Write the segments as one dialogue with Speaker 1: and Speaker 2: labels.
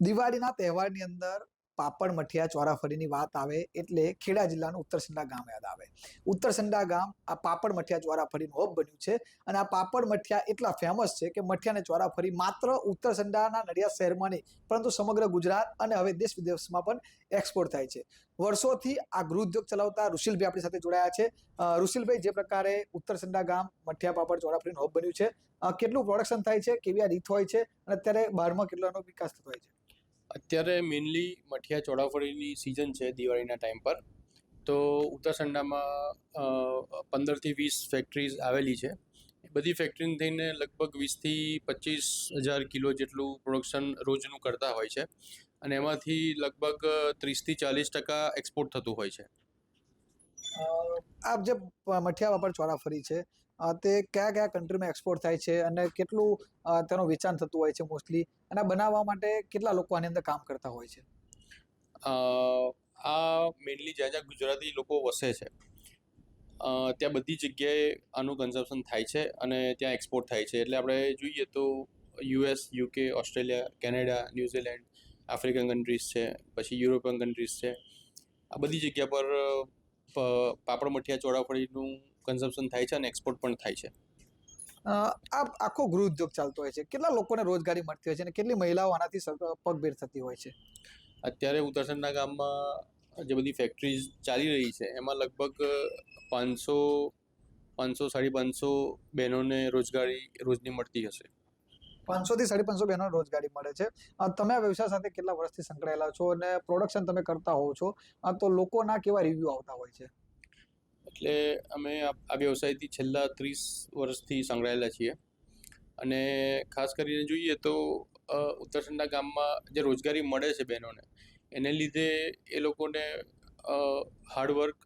Speaker 1: દિવાળીના તહેવારની અંદર પાપડ મઠિયા ચોરાફળીની વાત આવે એટલે ખેડા જિલ્લાનું ઉત્તરસંડા ગામ યાદ આવે. ઉત્તરસંડા ગામ આ પાપડ મઠિયા ચોરાફળીનું હબ બન્યું છે અને આ પાપડ મઠિયા એટલા ફેમસ છે કે મઠિયા અને ચોરાફળી માત્ર ઉત્તરસંડાના નડિયાદ શહેરમાં નહીં પરંતુ સમગ્ર ગુજરાત અને હવે દેશ વિદેશમાં પણ એક્સપોર્ટ થાય છે. વર્ષોથી આ ગૃહ ઉદ્યોગ ચલાવતા ઋષિલભાઈ આપણી સાથે જોડાયા છે. ઋષિલભાઈ, જે પ્રકારે ઉત્તરસંડા ગામ મઠિયા પાપડ ચોરાફળીનું હબ બન્યું છે, કેટલું પ્રોડક્શન થાય છે, કેવી આ રીત હોય છે અને અત્યારે બહારમાં કેટલો એનો વિકાસ થતો હોય છે?
Speaker 2: અત્યારે મેઇનલી મઠિયા ચોળાફળીની સિઝન છે દિવાળીના ટાઈમ પર. તો ઉત્તરસંડામાં 15-20 ફેક્ટરીઝ આવેલી છે. એ બધી ફેક્ટરીને થઈને લગભગ 20,000-25,000 કિલો જેટલું પ્રોડક્શન રોજનું કરતા હોય છે અને એમાંથી લગભગ 30-40% એક્સપોર્ટ થતું હોય છે.
Speaker 1: આપ જે મઠિયા પાપડ ચોરાફળી છે તે કયા કયા કન્ટ્રીમાં એક્સપોર્ટ થાય છે અને કેટલું તેનું વેચાણ થતું હોય છે મોસ્ટલી, અને બનાવવા માટે કેટલા લોકો આની અંદર કામ કરતા હોય છે?
Speaker 2: આ મેઇનલી જ્યાં જ્યાં ગુજરાતી લોકો વસે છે ત્યાં બધી જગ્યાએ આનું કન્ઝમ્પશન થાય છે અને ત્યાં એક્સપોર્ટ થાય છે. એટલે આપણે જોઈએ તો US, UK, Australia, Canada, New Zealand, African countries છે, પછી યુરોપિયન કન્ટ્રીઝ છે. આ બધી જગ્યા પર પાપડ મઠિયા ચોળાફળીનું કન્ઝમ્પશન થાય છે અને એક્સપોર્ટ પણ થાય છે.
Speaker 1: આ આખો ગૃહ ઉદ્યોગ ચાલતો હોય છે, કેટલા લોકોને રોજગારી મળતી હોય છે અને કેટલી મહિલાઓ આનાથી પગભેર થતી હોય છે?
Speaker 2: અત્યારે ઉત્તરસંડા ગામમાં જે બધી ફેક્ટરીઝ ચાલી રહી છે એમાં લગભગ 500-550 બહેનોને રોજગારી રોજની મળતી હશે.
Speaker 1: 500 થી 550 બહેનો રોજગારી મળે છે. તમે આ વ્યવસાય સાથે કેટલા વર્ષથી સંકળાયેલા છો અને પ્રોડક્શન તમે કરતા હોવ છો, તો લોકોના કેવા રિવ્યુ આવતા હોય છે?
Speaker 2: એટલે અમે આ વ્યવસાયથી છેલ્લા 30 વર્ષથી સંકળાયેલા છીએ અને ખાસ કરીને જોઈએ તો ઉત્તરસંડા ગામમાં જે રોજગારી મળે છે બહેનોને, એને લીધે એ લોકોને હાર્ડવર્ક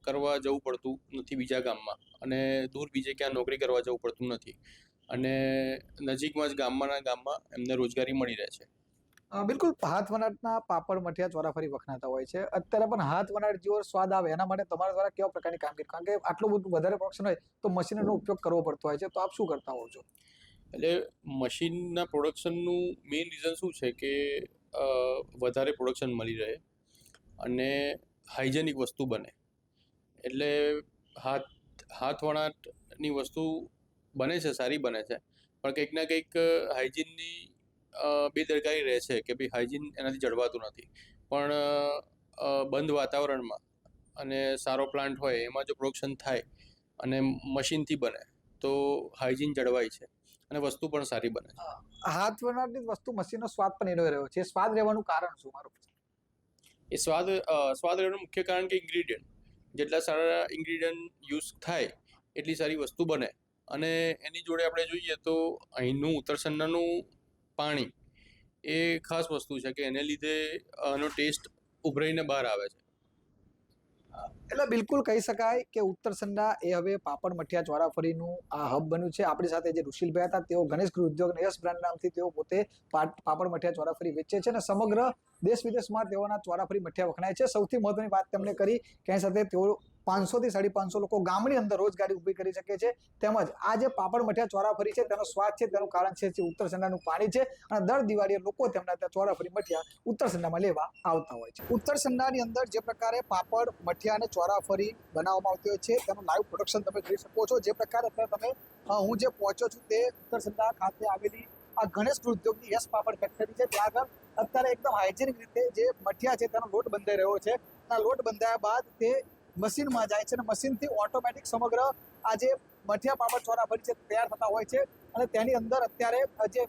Speaker 2: કરવા જવું પડતું નથી બીજા ગામમાં, અને દૂર બીજે ક્યાં નોકરી કરવા જવું પડતું નથી અને નજીકમાં જ ગામમાં એમને રોજગારી મળી રહે છે.
Speaker 1: બિલકુલ, હાથ વણાટના પાપડ મઠિયા ચોરાફળી વખણાતા હોય છે. અત્યારે પણ હાથ વણાટ જેવો સ્વાદ આવે એના માટે તમારા દ્વારા કેવા પ્રકારની કામગીરી, કારણ કે આટલું બધું વધારે પ્રોડક્શન હોય તો મશીનનો ઉપયોગ કરવો પડતો હોય છે, તો આપ શું કરતા હોવ છો?
Speaker 2: એટલે મશીનના પ્રોડક્શનનું મેઇન રીઝન શું છે કે વધારે પ્રોડક્શન મળી રહે અને હાઇજેનિક વસ્તુ બને. એટલે હાથ વણાટની વસ્તુ બને છે, સારી બને છે, પણ કંઈક ના કંઈક હાઇજીનની બેદરકારી રહે છે કે ભાઈ હાઇજીન એનાથી જળવાતું નથી. પણ બંધ વાતાવરણમાં અને સારો પ્લાન્ટ હોય એમાં જો પ્રોડક્શન થાય અને મશીનથી બને તો હાઇજીન જળવાય છે અને વસ્તુ પણ સારી બને છે.
Speaker 1: હાથ વણાટની વસ્તુ મશીનનો સ્વાદ પણ એનો રહ્યો છે, સ્વાદ રહેવાનું કારણ શું? મારું
Speaker 2: એ સ્વાદ રહેવાનું મુખ્ય કારણ કે ઇન્ગ્રીડિયન્ટ જેટલા સારા ઇન્ગ્રીડિયન્ટ યુઝ થાય એટલી સારી વસ્તુ બને. અને એની જોડે આપણે જોઈએ તો અહીંનું ઉત્તરસંડાનું પાણી એ ખાસ વસ્તુ છે કે એને લીધે એનો ટેસ્ટ ઉભરાઈને બહાર આવે છે.
Speaker 1: એટલે બિલકુલ કહી શકાય કે ઉત્તરસંડા એ હવે પાપડ મઠિયા ચોરાફળીનું આ હબ બન્યું છે. આપણી સાથે જે ઋષિલભાઈ હતા, તેઓ ગણેશ ગૃહ ઉદ્યોગ યશ બ્રાન્ડ નામથી તેઓ પોતે પાપડ મઠિયા ચોરાફળી વેચે છે અને સમગ્ર દેશ વિદેશમાં તેઓના ચોરાફળી મઠિયા વખણાય છે. સૌથી મહત્વની વાત તેમણે કરી કે એની સાથે તેઓ 500 થી 550 લોકો ગામની અંદર રોજગારી ઊભી કરી શકે છે. તેમજ આ જે પાપડ મઠિયા ચોરાફળી છે તેનો સ્વાદ છે, તેનું કારણ છે જે ઉત્તરસંડાનું પાણી છે અને દર દિવાળીએ લોકો તેમના ત્યાં ચોરાફળી મઠિયા ઉત્તરસંડામાં લેવા આવતા હોય છે. ઉત્તરસંડાની અંદર જે પ્રકારે પાપડ મઠિયા અને ચોરાફળી બનાવવામાં આવતી હોય છે તેનું લાઈવ પ્રોડક્શન તમે જોઈ શકો છો. જે પ્રકારે અત્યારે તમે હું જે પહોંચ્યો છું તે ઉત્તરસંડા ખાતે આવેલી આ ગણેશ ગૃહ ઉદ્યોગની યશ પાપડ ફેક્ટરી છે. ત્યાં આગળ અત્યારે એકદમ હાઇજેનિક રીતે જે મઠિયા છે તેનો લોટ બંધાઈ રહ્યો છે. આ લોટ બંધાયા બાદ તે મશીનમાં જાય છે અને મશીનથી ઓટોમેટિક સમગ્ર આ જે મઠિયા પાપડ ચોરાફળી છે તૈયાર થતા હોય છે અને તેની અંદર અત્યારે જે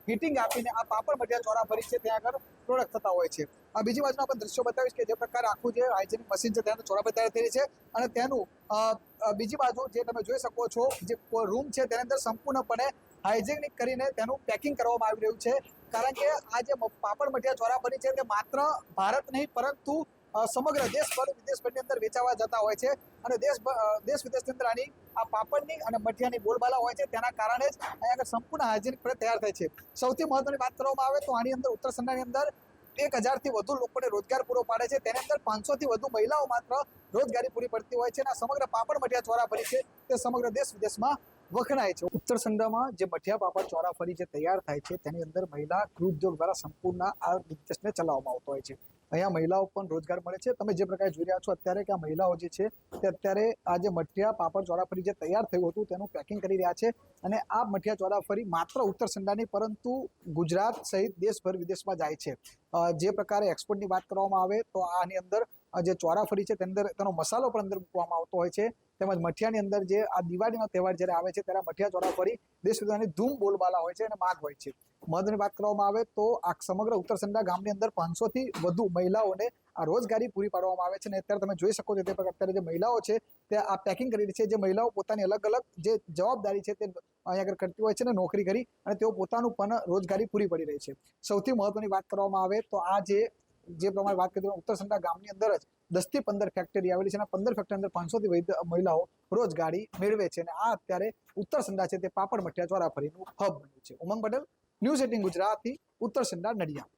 Speaker 1: હીટિંગ આપીને આ પાપડ મઠિયા ચોરાફળી છે ત્યાં આગળ પ્રોડક્ટ થતા હોય છે. આ બીજી બાજુના આપણે દ્રશ્યો બતાવીશ કે જે પ્રકારે આખું જે હાઇજેનિક મશીન છે તેનું ચોરાફળી તૈયાર થઈ રહી છે અને તેનું બીજી બાજુ જે તમે જોઈ શકો છો જે રૂમ છે તેની અંદર સંપૂર્ણપણે હાઇજેનિક કરીને તેનું પેકિંગ કરવામાં આવી રહ્યું છે. કારણ કે આ જે પાપડ મઠિયા ચોરાફળી છે તે માત્ર ભારત નહીં પરંતુ સમગ્ર દેશભર વિદેશભરની અંદર વેચાવા જતા હોય છે અને દેશ વિદેશની અંદર આની આ પાપડની અને મઠિયાની બોલબાલા હોય છે. તેના કારણે જ અહીંયા આગળ સંપૂર્ણ હાઇજેનિક તૈયાર થાય છે. સૌથી મહત્વની વાત કરવામાં આવે તો આની અંદર ઉત્તરસંડાની અંદર 1000થી વધુ લોકોને રોજગાર પૂરો પાડે છે. તેની અંદર 500થી વધુ મહિલાઓ માત્ર રોજગારી પૂરી પડતી હોય છે અને સમગ્ર પાપડ મઠિયા ચોરાફળી છે તે સમગ્ર દેશ વિદેશમાં વખણાય છે. ઉત્તર સંડામાં જે મઠિયા પાપડ ચોરાફરી જે તૈયાર થાય છે તેની અંદર મહિલા ગૃહ ઉદ્યોગ દ્વારા સંપૂર્ણ આ બિઝનેસને ચલાવવામાં આવતો હોય છે. અહીંયા મહિલાઓ પણ રોજગાર મળે છે. તમે જે પ્રકારે જોઈ રહ્યા છો અત્યારે કે આ મહિલાઓ જે છે તે અત્યારે આ જે મઠિયા પાપડ ચોરાફરી જે તૈયાર થયું હતું તેનું પેકિંગ કરી રહ્યા છે. અને આ મઠિયા ચોરાફરી માત્ર ઉત્તર સંડાની પરંતુ ગુજરાત સહિત દેશભર વિદેશમાં જાય છે. જે પ્રકારે એક્સપોર્ટની વાત કરવામાં આવે તો આની અંદર જે ચોરાફરી છે તેની અંદર તેનો મસાલો પણ અંદર મૂકવામાં આવતો હોય છે. તેમજ મઠિયાની અંદર જે આ દિવાળીનો તહેવાર જ્યારે આવે છે ત્યારે મઠિયા ચોરાફરી દેશ વિદેશની ધૂમ બોલબાલા હોય છે અને માંગ હોય છે. મહત્વની વાત કરવામાં આવે તો આ સમગ્ર ઉત્તરસંડા ગામની અંદર 500 થી વધુ મહિલાઓને આ રોજગારી પૂરી પાડવામાં આવે છે. અને અત્યારે તમે જોઈ શકો છો તે પ્રકારે અત્યારે જે મહિલાઓ છે તે આ પેકિંગ કરી રહી છે. જે મહિલાઓ પોતાની અલગ અલગ જે જવાબદારી છે તે અહીંયા આગળ કરતી હોય છે ને નોકરી કરી અને તેઓ પોતાનું પણ રોજગારી પૂરી પડી રહી છે. સૌથી મહત્વની વાત કરવામાં આવે તો આ જે પ્રમાણે વાત કરી ઉત્તરસંડા ગામની અંદર જ 10 થી 15 ફેક્ટરી આવેલી છે અને 15 ફેક્ટરી અંદર 500 થી વધુ મહિલાઓ રોજગારી મેળવે છે. અને આ અત્યારે ઉત્તરસંડા છે તે પાપડ મઠિયા ચોરાફરીનું હબ બન્યું છે. ઉમંગ પટેલ, ન્યૂઝ 18 ગુજરાતી, ઉત્તરસંડા, નડિયાદ.